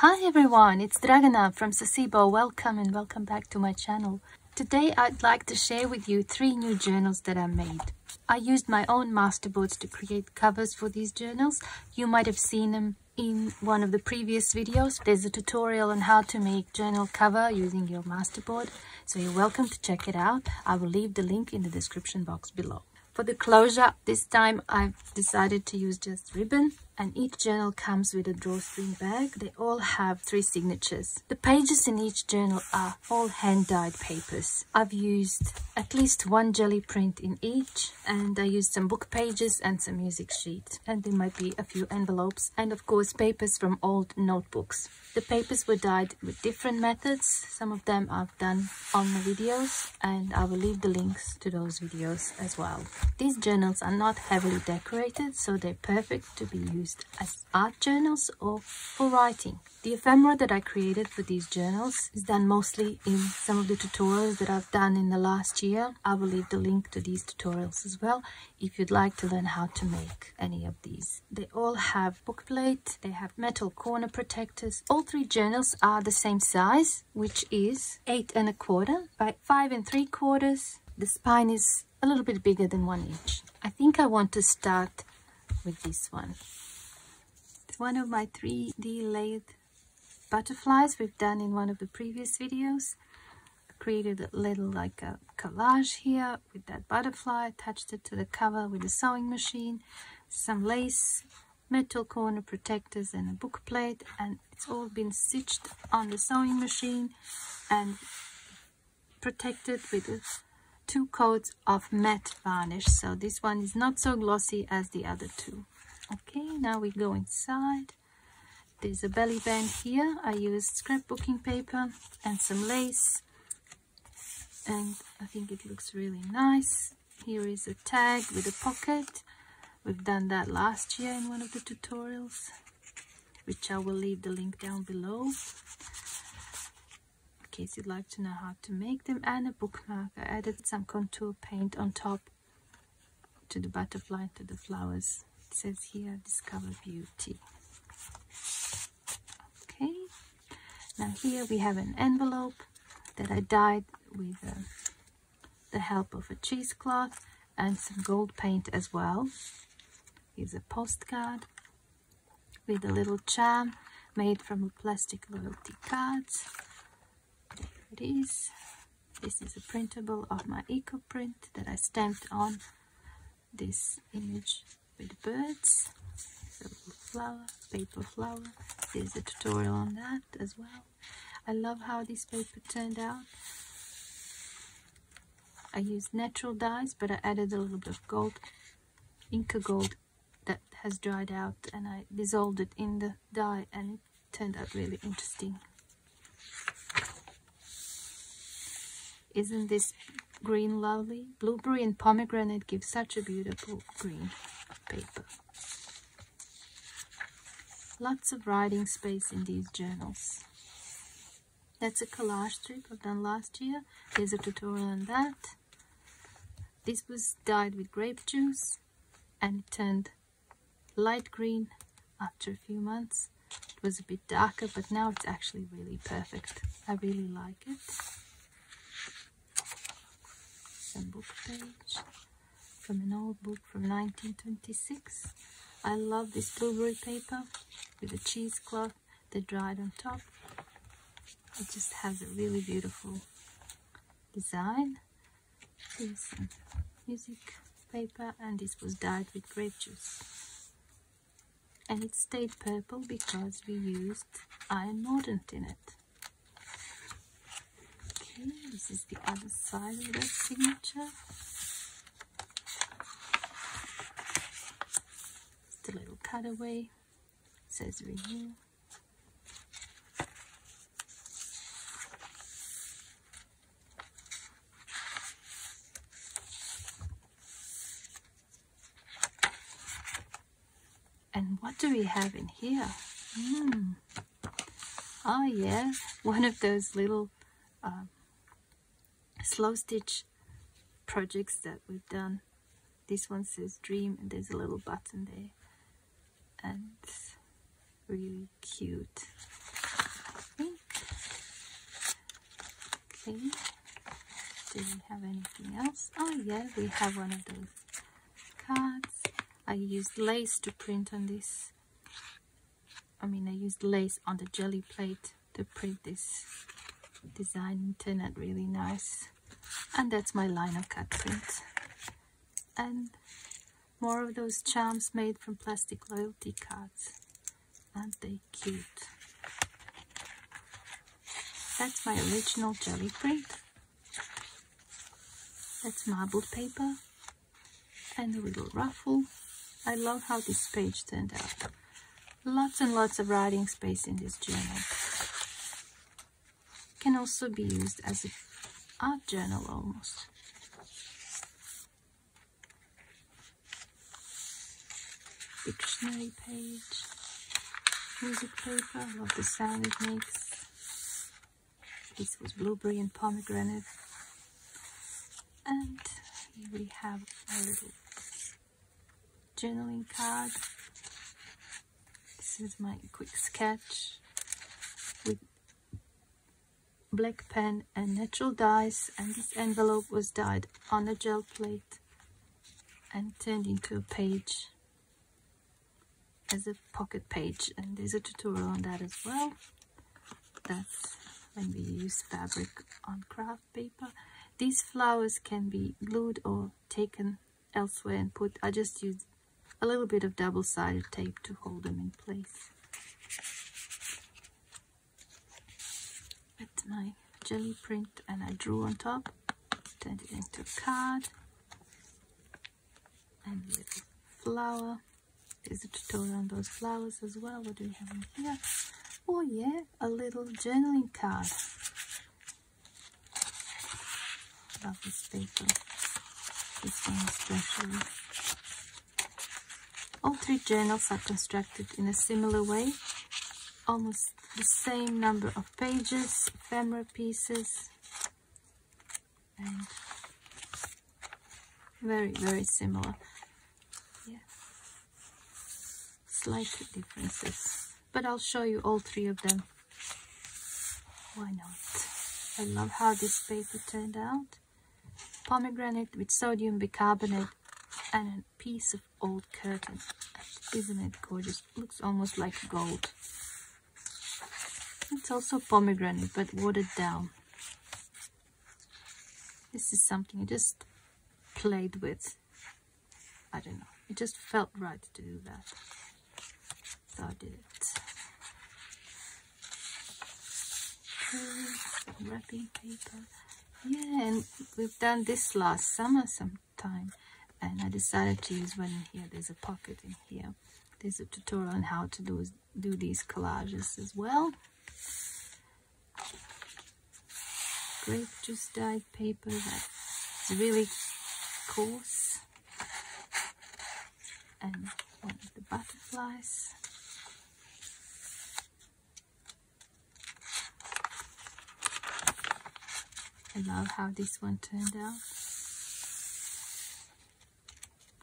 Hi everyone, it's Dragana from Saacibo. Welcome and welcome back to my channel. Today I'd like to share with you 3 new journals that I made. I used my own masterboards to create covers for these journals. You might have seen them in one of the previous videos. There's a tutorial on how to make journal cover using your masterboard, so you're welcome to check it out. I will leave the link in the description box below. For the closure, this time I've decided to use just ribbon, and each journal comes with a drawstring bag. They all have 3 signatures. The pages in each journal are all hand-dyed papers. I've used at least 1 jelly print in each, and I used some book pages and some music sheets, and there might be a few envelopes, and of course papers from old notebooks. The papers were dyed with different methods. Some of them I've done on the videos, and I will leave the links to those videos as well. These journals are not heavily decorated, so they're perfect to be used as art journals or for writing. The ephemera that I created for these journals is done mostly in some of the tutorials that I've done in the last year. I will leave the link to these tutorials as well if you'd like to learn how to make any of these. They all have book plate, they have metal corner protectors. All 3 journals are the same size, which is 8 1/4 by 5 3/4. The spine is a little bit bigger than 1 inch. I think I want to start with this one. It's one of my 3D layered butterflies we've done in one of the previous videos. I created a little like a collage here with that butterfly, attached it to the cover with a sewing machine, some lace, metal corner protectors and a book plate, and it's all been stitched on the sewing machine and protected with 2 coats of matte varnish, so this one is not so glossy as the other 2. Okay, now we go inside. There's a belly band here. I used scrapbooking paper and some lace, and I think it looks really nice. Here is a tag with a pocket. We've done that last year in one of the tutorials, which I will leave the link down below in case you'd like to know how to make them, and a bookmark. I added some contour paint on top to the butterfly, to the flowers. It says here, Discover Beauty. Okay, now here we have an envelope that I dyed with the help of a cheesecloth and some gold paint as well. Here's a postcard with a little charm made from plastic loyalty cards. There it is. This is a printable of my eco print that I stamped on this image with birds. There's a little flower, paper flower. There's a tutorial on that as well. I love how this paper turned out. I used natural dyes, but I added a little bit of gold, Inca gold, that has dried out, and I dissolved it in the dye, and it turned out really interesting. Isn't this green lovely? Blueberry and pomegranate give such a beautiful green paper. Lots of writing space in these journals. That's a collage strip I've done last year. There's a tutorial on that. This was dyed with grape juice, and it turned light green after a few months. It was a bit darker, but now it's actually really perfect. I really like it. Some book page from an old book from 1926. I love this blueberry paper with a cheesecloth that dried on top. It just has a really beautiful design. Here's some music paper, and this was dyed with grape juice. And it stayed purple because we used iron mordant in it. Okay, this is the other side of that signature. Just a little cutaway. It says renew. And what do we have in here? Oh yeah, one of those little slow stitch projects that we've done. This one says dream, and there's a little button there, and it's really cute. Okay. Do we have anything else? Oh yeah, we have one of those cards. I used lace to print on this. I used lace on the jelly plate to print this design. It turned out really nice. And that's my lino cut print. And more of those charms made from plastic loyalty cards. Aren't they cute? That's my original jelly print. That's marbled paper. And a little ruffle. I love how this page turned out. Lots and lots of writing space in this journal. Can also be used as an art journal almost. Dictionary page. Music paper. Love the sound it makes. This was blueberry and pomegranate. And here we have a little journaling card. This is my quick sketch with black pen and natural dyes, and this envelope was dyed on a gel plate and turned into a page as a pocket page, and there's a tutorial on that as well. That's when we use fabric on craft paper. These flowers can be glued or taken elsewhere and put. I just used a little bit of double-sided tape to hold them in place. That's my jelly print, and I drew on top, turned it into a card, and a little flower. There's a tutorial on those flowers as well. What do we have in here? Oh yeah, a little journaling card. Love this paper. This one especially. All three journals are constructed in a similar way. Almost the same number of pages, ephemera pieces, and very, very similar. Yeah. Slight differences. But I'll show you all three of them. Why not? I love how this paper turned out. Pomegranate with sodium bicarbonate and a piece of old curtain. Isn't it gorgeous? Looks almost like gold. It's also pomegranate but watered down. This is something I just played with. I don't know. It just felt right to do that. So I did it. Some wrapping paper. Yeah, and we've done this last summer sometime, and I decided to use one in here. There's a pocket in here. There's a tutorial on how to do these collages as well. Grape juice dyed paper that's really coarse, and one of the butterflies. I love how this one turned out.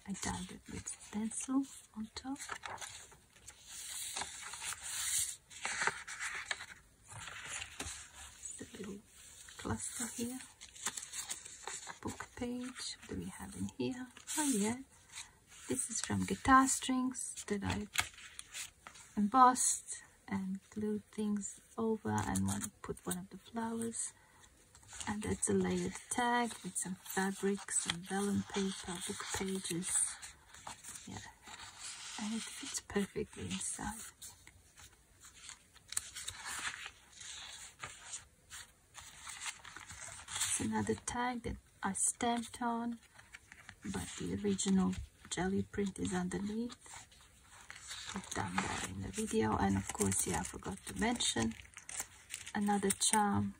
I dyed it with pencil on top. Just a little cluster here. Book page. What do we have in here? Oh yeah, this is from guitar strings that I embossed and glued things over, and put one of the flowers. And that's a layered tag with some fabric, some vellum paper, book pages. Yeah, and it fits perfectly inside. It's another tag that I stamped on, but the original jelly print is underneath. I've done that in the video, and of course, yeah, I forgot to mention another charm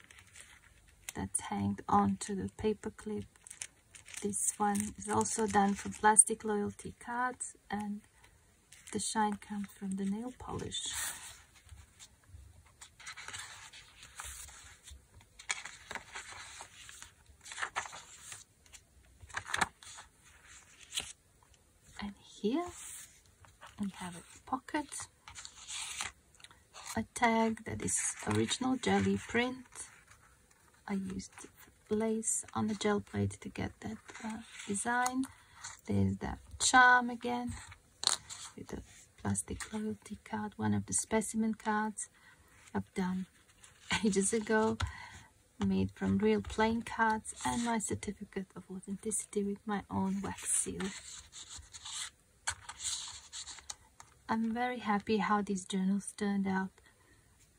that's hanged onto the paper clip. This one is also done from plastic loyalty cards, and the shine comes from the nail polish. And here we have a pocket, a tag that is original jelly print, I used lace on the gel plate to get that design. There's that charm again with the plastic loyalty card, one of the specimen cards I've done ages ago, made from real plain cards, and my certificate of authenticity with my own wax seal. I'm very happy how these journals turned out.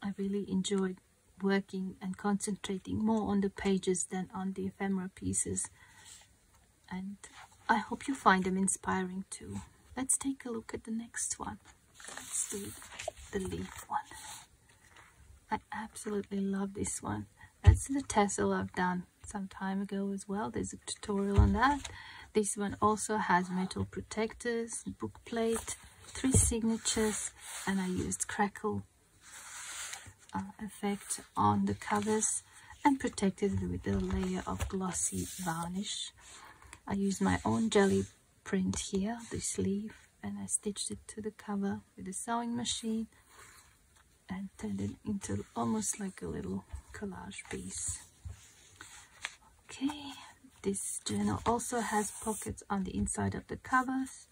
I really enjoyed working and concentrating more on the pages than on the ephemera pieces, and I hope you find them inspiring too. Let's take a look at the next one. Let's do the leaf one. I absolutely love this one. That's the tassel I've done some time ago as well. There's a tutorial on that. This one also has metal protectors, book plate, 3 signatures, and I used crackle effect on the covers and protected it with a layer of glossy varnish. I used my own jelly print here, this leaf, and I stitched it to the cover with a sewing machine and turned it into almost like a little collage piece. Okay, this journal also has pockets on the inside of the covers.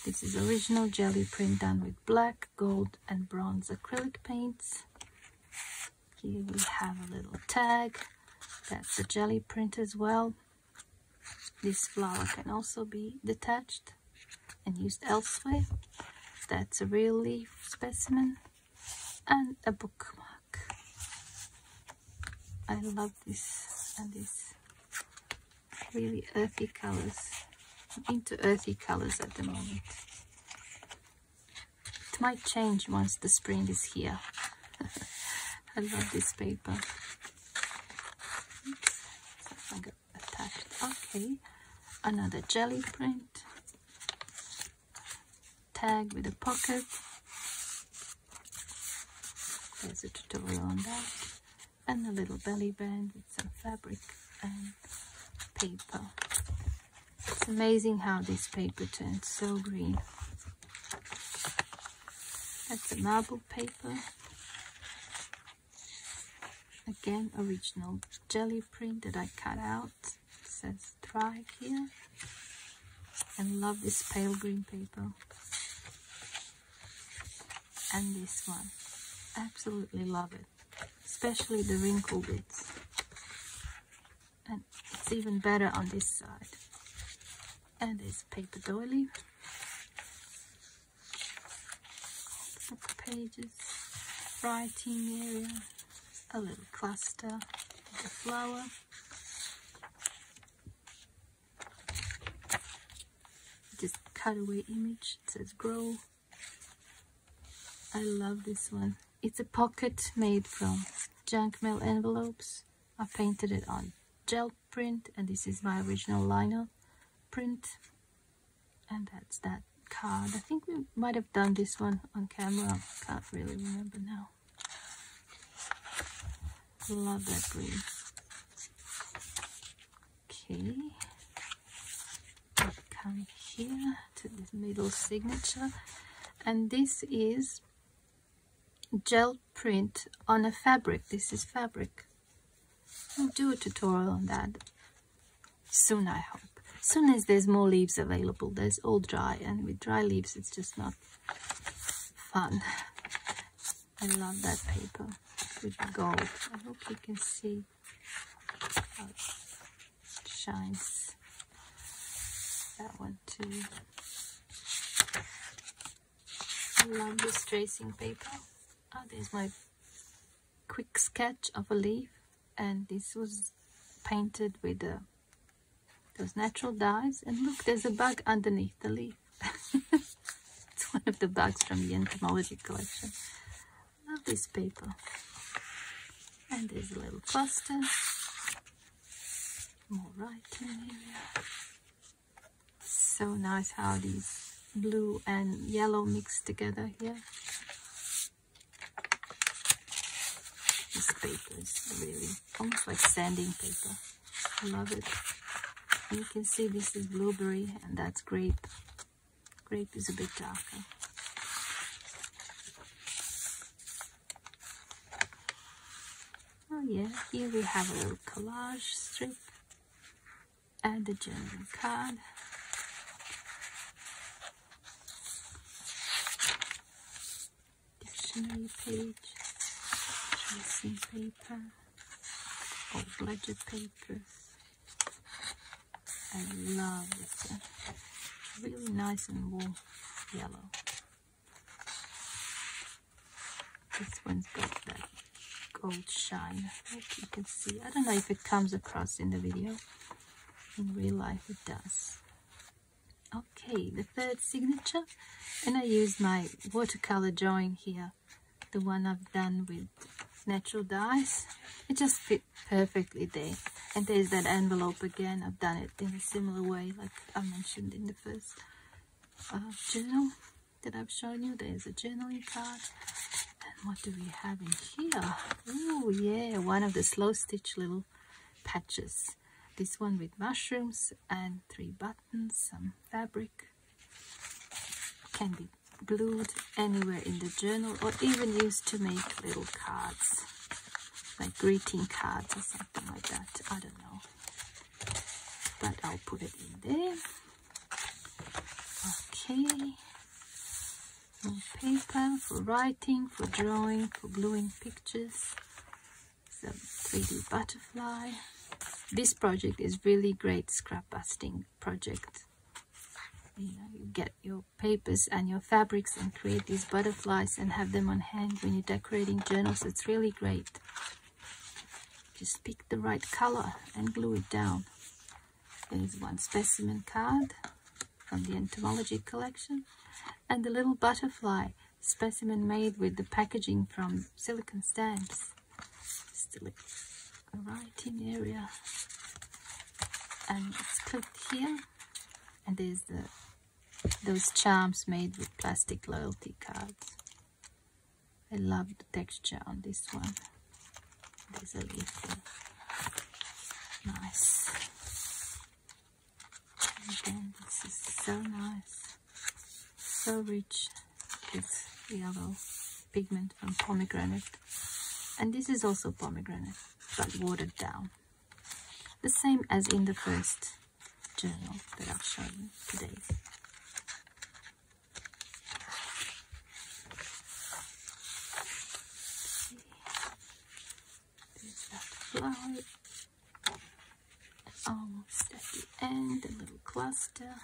This is original jelly print done with black, gold and bronze acrylic paints. Here we have a little tag. That's a jelly print as well. This flower can also be detached and used elsewhere. That's a real leaf specimen and a bookmark. I love this and this really earthy colors. I'm into earthy colors at the moment. It might change once the spring is here. I love this paper. Oops, I got attached. Okay, another jelly print. Tag with a pocket. There's a tutorial on that. And a little belly band with some fabric and paper. It's amazing how this paper turns so green. That's a marble paper. Again, original jelly print that I cut out. It says Thrive here. And love this pale green paper. And this one. Absolutely love it. Especially the wrinkle bits. And it's even better on this side. And there's paper doily. Book pages. Writing area. A little cluster with a flower. Just cutaway image. It says grow. I love this one. It's a pocket made from junk mail envelopes. I painted it on gel print, and this is my original liner print. And that's that card. I think we might have done this one on camera. Can't really remember now. Love that green. Okay, we come here to the middle signature, and this is gel print on a fabric. This is fabric. I'll do a tutorial on that soon, I hope. As soon as there's more leaves available. There's all dry, and with dry leaves it's just not fun. I love that paper with gold. I hope you can see how it shines. That one too. I love this tracing paper. Oh, there's my quick sketch of a leaf, and this was painted with those natural dyes. And look, there's a bug underneath the leaf. It's one of the bugs from the entomology collection. I love this paper. And there's a little cluster. More writing area. So nice how these blue and yellow mix together here. This paper is really almost like sanding paper. I love it. And you can see this is blueberry and that's grape. Grape is a bit darker. Oh, yeah, here we have a little collage strip and the journal card. Dictionary page, tracing paper, old ledger papers. I love this one. Really nice and warm yellow. This one's got that gold shine. I hope you can see. I don't know if it comes across in the video. In real life it does. Okay, the third signature. And I used my watercolor drawing here. The one I've done with natural dyes. It just fit perfectly there. And there's that envelope again. I've done it in a similar way like I mentioned in the first journal that I've shown you. There's a journaling card. And what do we have in here? Oh yeah, one of the slow stitch little patches. This one with mushrooms and 3 buttons, some fabric. Can be glued anywhere in the journal or even used to make little cards, like greeting cards or something like that. I don't know, but I'll put it in there. Okay, more paper for writing, for drawing, for gluing pictures. Some 3D butterfly. This project is really great scrap busting project. You know, you get your papers and your fabrics and create these butterflies and have them on hand when you're decorating journals. It's really great. Just pick the right color and glue it down. There's one specimen card from the entomology collection and the little butterfly specimen made with the packaging from silicone stamps. Still a writing area, and it's clipped here, and there's those charms made with plastic loyalty cards. I love the texture on this one. There's a leaf there. Nice. And again, this is so nice, so rich. It's yellow pigment from pomegranate, and this is also pomegranate but watered down, the same as in the first journal that I've shown you today. There's that flower almost at the end, a little cluster,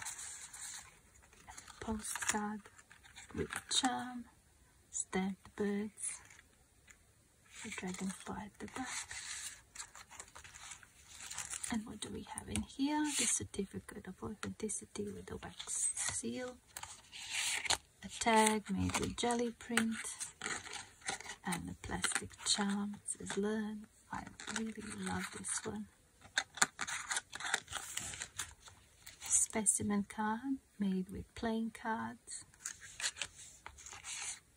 a postcard with a charm, stamped birds, a dragonfly at the back. And what do we have in here? The certificate of authenticity with a wax seal, a tag made with jelly print, and a plastic charm. It says learn. I really love this one. Specimen card made with playing cards,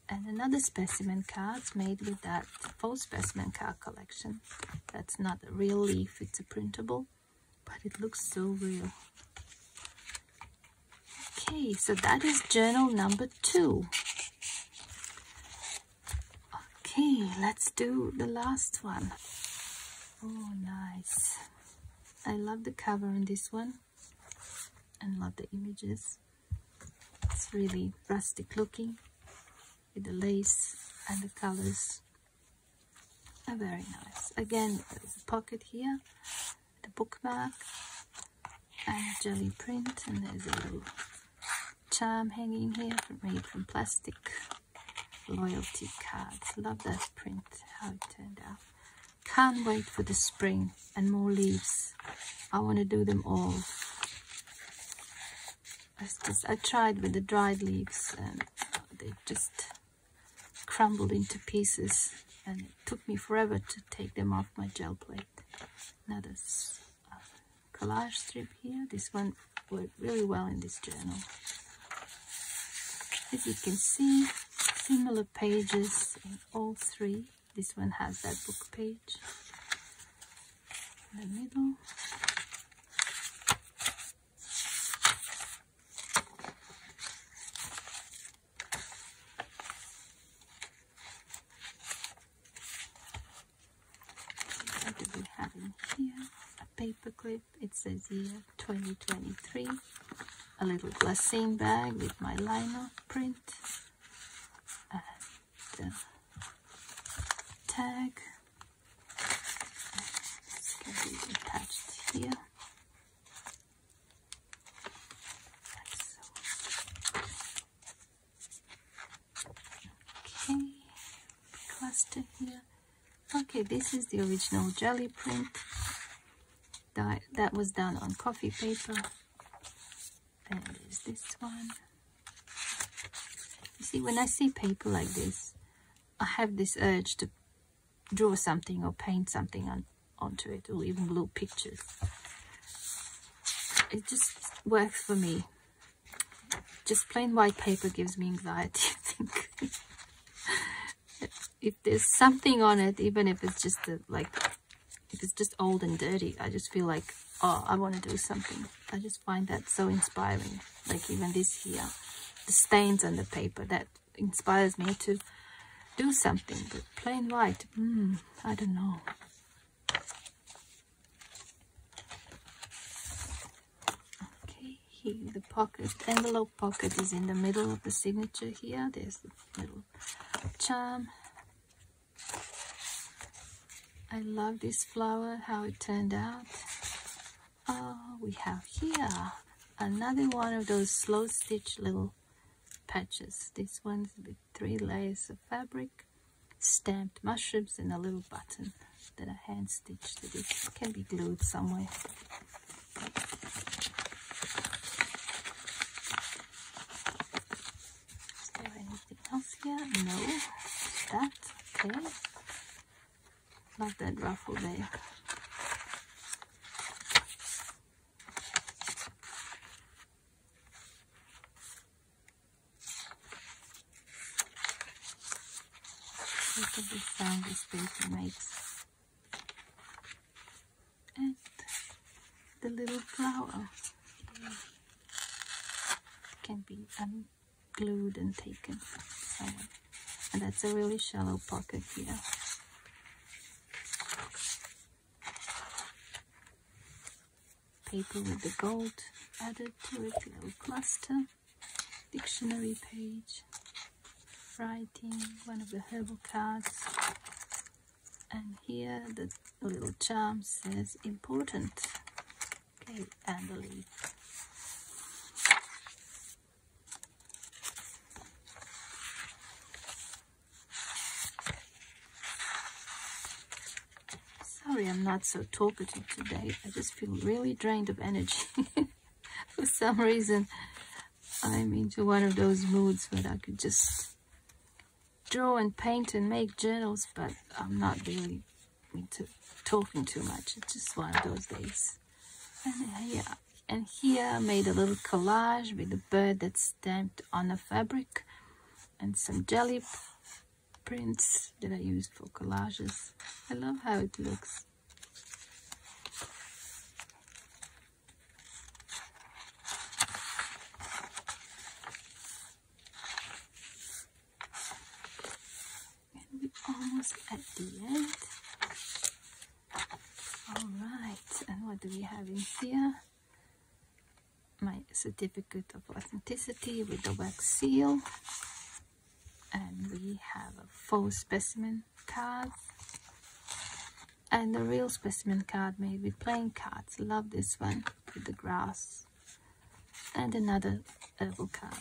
and another specimen cards made with that full specimen card collection. That's not a real leaf, it's a printable, but it looks so real. Okay, so that is journal number 2. Okay, let's do the last one. Oh, nice. I love the cover on this one and love the images. It's really rustic looking with the lace and the colors. Are very nice. Again, there's a pocket here, the bookmark, and jelly print, and there's a little charm hanging here made from plastic loyalty cards. Love that print, how it turned out. Can't wait for the spring and more leaves. I want to do them all. I tried with the dried leaves and they just crumbled into pieces, and it took me forever to take them off my gel plate. Another collage strip here. This one worked really well in this journal. As you can see, similar pages in all 3. This one has that book page in the middle. And here, a paper clip. It says here 2023. A little glassine bag with my lino print. And the tag. This can be attached here. Okay, cluster here. Okay, this is the original jelly print that was done on coffee paper. And there's this one. You see, when I see paper like this, I have this urge to draw something or paint something onto it, or even glue pictures. It just works for me. Just plain white paper gives me anxiety, I think. If there's something on it, even if it's just if it's just old and dirty, I just feel like, oh, I want to do something. I just find that so inspiring. Like even this here, the stains on the paper, that inspires me to do something. But plain white, I don't know. Okay, here the pocket, envelope pocket is in the middle of the signature here. There's the little charm. I love this flower, how it turned out. Oh, we have here another one of those slow stitch little patches. This one's with 3 layers of fabric, stamped mushrooms, and a little button that I hand stitched. It can be glued somewhere. Is there anything else here? No. That, okay. Love that ruffle there. Look at the sound this paper makes. And the little flower can be unglued and taken somewhere. And that's a really shallow pocket here. Paper with the gold added to it, little cluster, dictionary page, writing, one of the herbal cards, and here the little charm says important. Okay, and the leaf. Sorry, I'm not so talkative today. I just feel really drained of energy. For some reason, I'm into one of those moods where I could just draw and paint and make journals, but I'm not really into talking too much. It's just one of those days. And here I made a little collage with a bird that's stamped on a fabric and some jelly prints that I use for collages. I love how it looks. And we're almost at the end. Alright, and what do we have in here? My certificate of authenticity with the wax seal. And we have a faux specimen card and a real specimen card made with plain cards. Love this one with the grass, and another herbal card.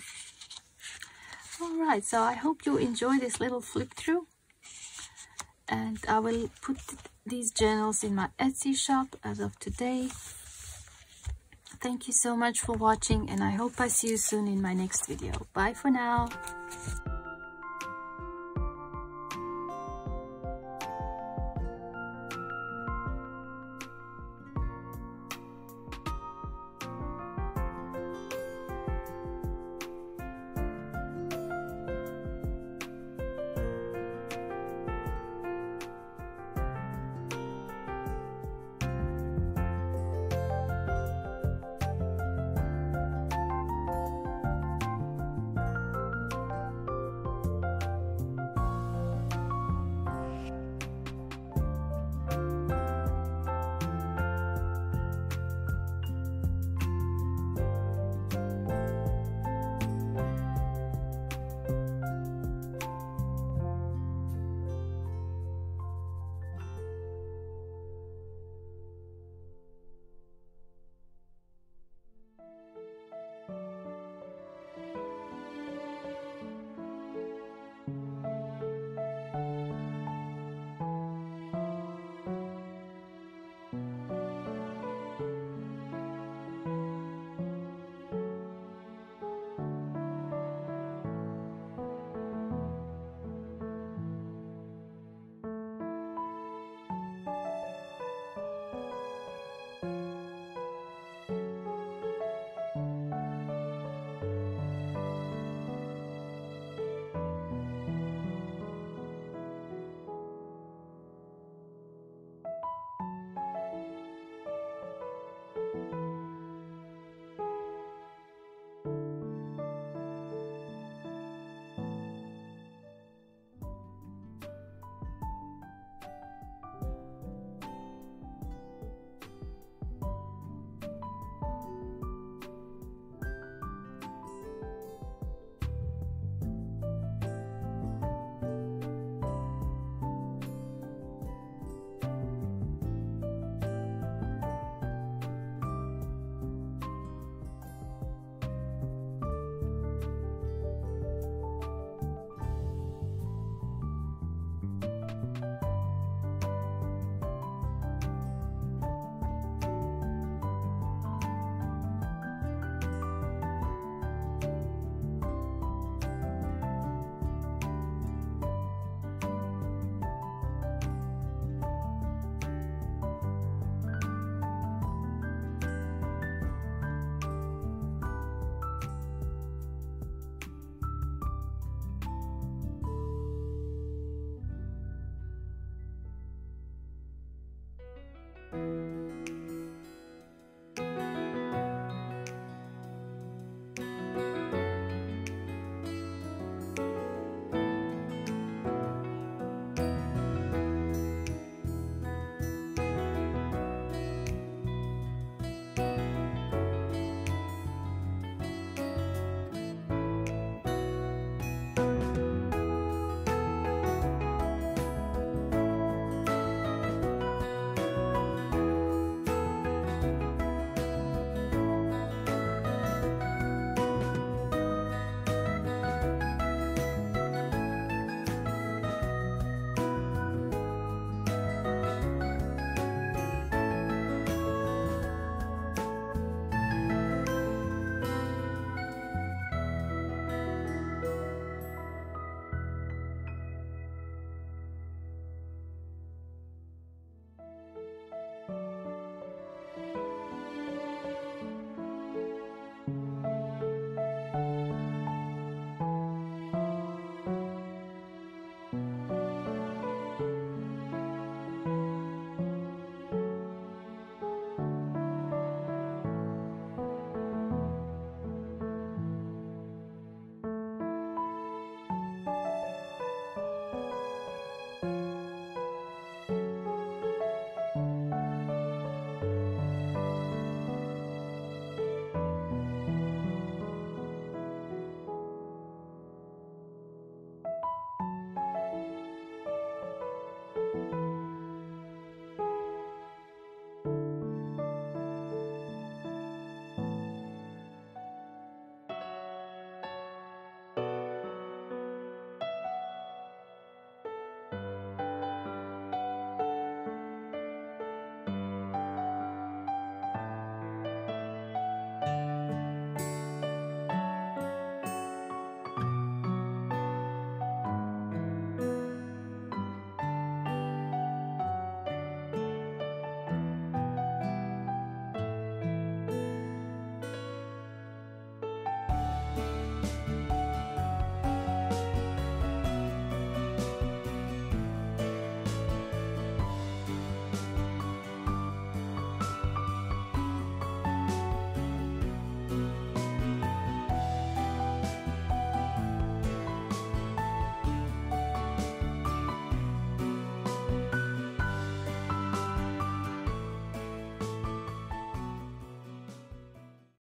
Alright, so I hope you enjoy this little flip through, and I will put these journals in my Etsy shop as of today. Thank you so much for watching, and I hope I see you soon in my next video. Bye for now.